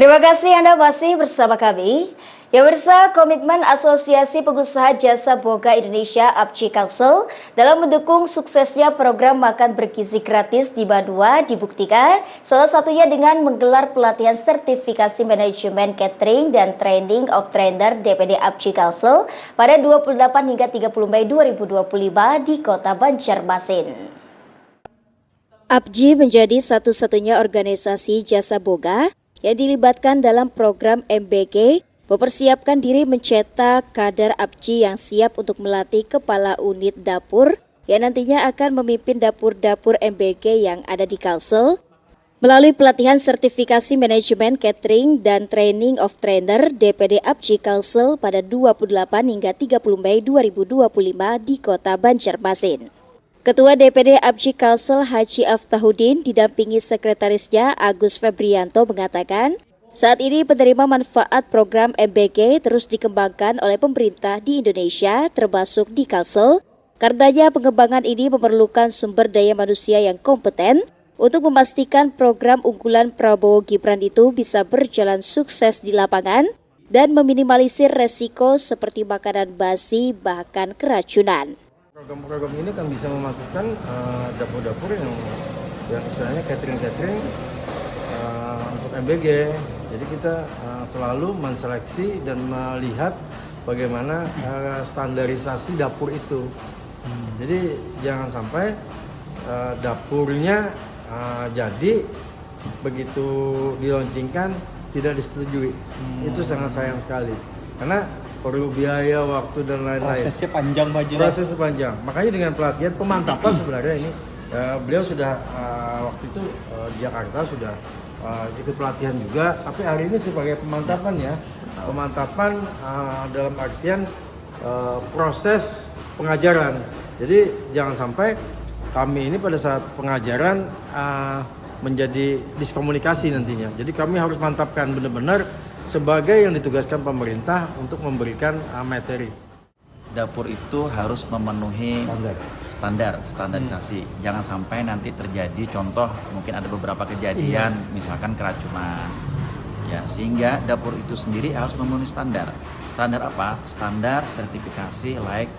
Terima kasih Anda masih bersama kami. Ya pemirsa, komitmen Asosiasi Pengusaha Jasa Boga Indonesia (APJI) Kalsel dalam mendukung suksesnya program makan bergizi gratis di Bandua dibuktikan salah satunya dengan menggelar pelatihan sertifikasi manajemen catering dan training of trainer DPD APJI Kalsel pada 28 hingga 30 Mei 2025 di Kota Banjarmasin. APJI menjadi satu-satunya organisasi jasa boga yang dilibatkan dalam program MBG, mempersiapkan diri mencetak kader APJI yang siap untuk melatih kepala unit dapur yang nantinya akan memimpin dapur-dapur MBG yang ada di Kalsel melalui pelatihan sertifikasi manajemen catering dan training of trainer DPD APJI Kalsel pada 28 hingga 30 Mei 2025 di Kota Banjarmasin. Ketua DPD APJI Kalsel Haji Aftahudin didampingi sekretarisnya Agus Febrianto mengatakan, saat ini penerima manfaat program MBG terus dikembangkan oleh pemerintah di Indonesia termasuk di Kalsel. Karenanya pengembangan ini memerlukan sumber daya manusia yang kompeten untuk memastikan program unggulan Prabowo Gibran itu bisa berjalan sukses di lapangan dan meminimalisir resiko seperti makanan basi bahkan keracunan. Program-program ini kan bisa memasukkan dapur-dapur yang istilahnya catering untuk MBG. Jadi kita selalu menseleksi dan melihat bagaimana standarisasi dapur itu. Jadi jangan sampai dapurnya jadi begitu dilaunchingkan tidak disetujui. Itu sangat sayang sekali. Karena perlu biaya, waktu dan lain-lain. Prosesnya panjang, Pak. Prosesnya panjang. Makanya dengan pelatihan pemantapan sebenarnya ini beliau sudah waktu itu di Jakarta sudah ikut pelatihan juga. Tapi hari ini sebagai pemantapan ya, pemantapan dalam artian proses pengajaran. Jadi jangan sampai kami ini pada saat pengajaran menjadi diskomunikasi nantinya. Jadi kami harus mantapkan benar-benar sebagai yang ditugaskan pemerintah untuk memberikan materi. Dapur itu harus memenuhi standarisasi. Jangan sampai nanti terjadi contoh mungkin ada beberapa kejadian misalkan keracunan. Ya, sehingga dapur itu sendiri harus memenuhi standar. Standar apa? Standar sertifikasi layak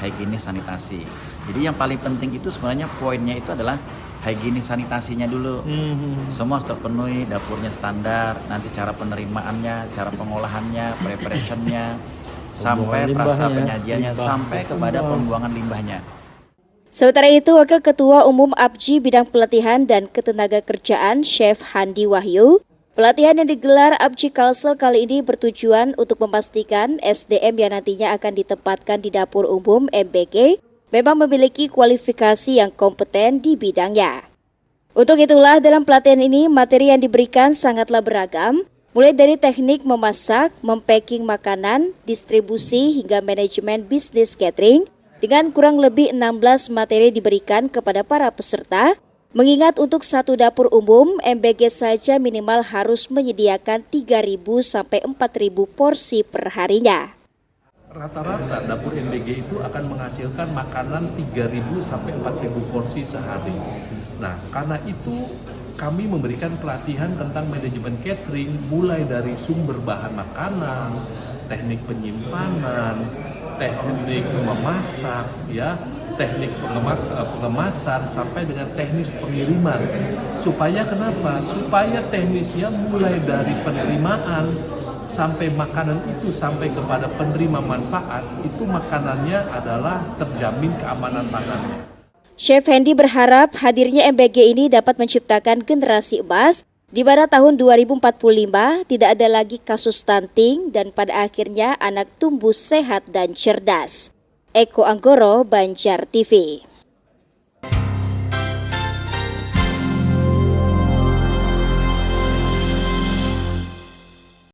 higienis sanitasi. Jadi yang paling penting itu sebenarnya poinnya itu adalah higienis sanitasinya dulu. Semua harus terpenuhi, dapurnya standar, nanti cara penerimaannya, cara pengolahannya, preparationnya, sampai prasa penyajiannya, sampai kepada pembuangan limbahnya. Sementara itu, Wakil Ketua Umum APJI Bidang Pelatihan dan Ketenagakerjaan Chef Handi Wahyu, pelatihan yang digelar APJI Kalsel kali ini bertujuan untuk memastikan SDM yang nantinya akan ditempatkan di dapur umum MBG memang memiliki kualifikasi yang kompeten di bidangnya. Untuk itulah dalam pelatihan ini materi yang diberikan sangatlah beragam, mulai dari teknik memasak, mempacking makanan, distribusi hingga manajemen bisnis catering, dengan kurang lebih 16 materi diberikan kepada para peserta, mengingat untuk satu dapur umum, MBG saja minimal harus menyediakan 3.000 sampai 4.000 porsi per harinya. Rata-rata dapur MBG itu akan menghasilkan makanan 3.000 sampai 4.000 porsi sehari. Nah, karena itu kami memberikan pelatihan tentang manajemen catering mulai dari sumber bahan makanan, teknik penyimpanan, teknik memasak, ya, teknik pengemasan sampai dengan teknis pengiriman. Supaya kenapa? Supaya teknisnya mulai dari penerimaan sampai makanan itu sampai kepada penerima manfaat, itu makanannya adalah terjamin keamanan pangannya. Chef Hendy berharap hadirnya MBG ini dapat menciptakan generasi emas di mana tahun 2045 tidak ada lagi kasus stunting dan pada akhirnya anak tumbuh sehat dan cerdas. Eko Anggoro, Banjar TV.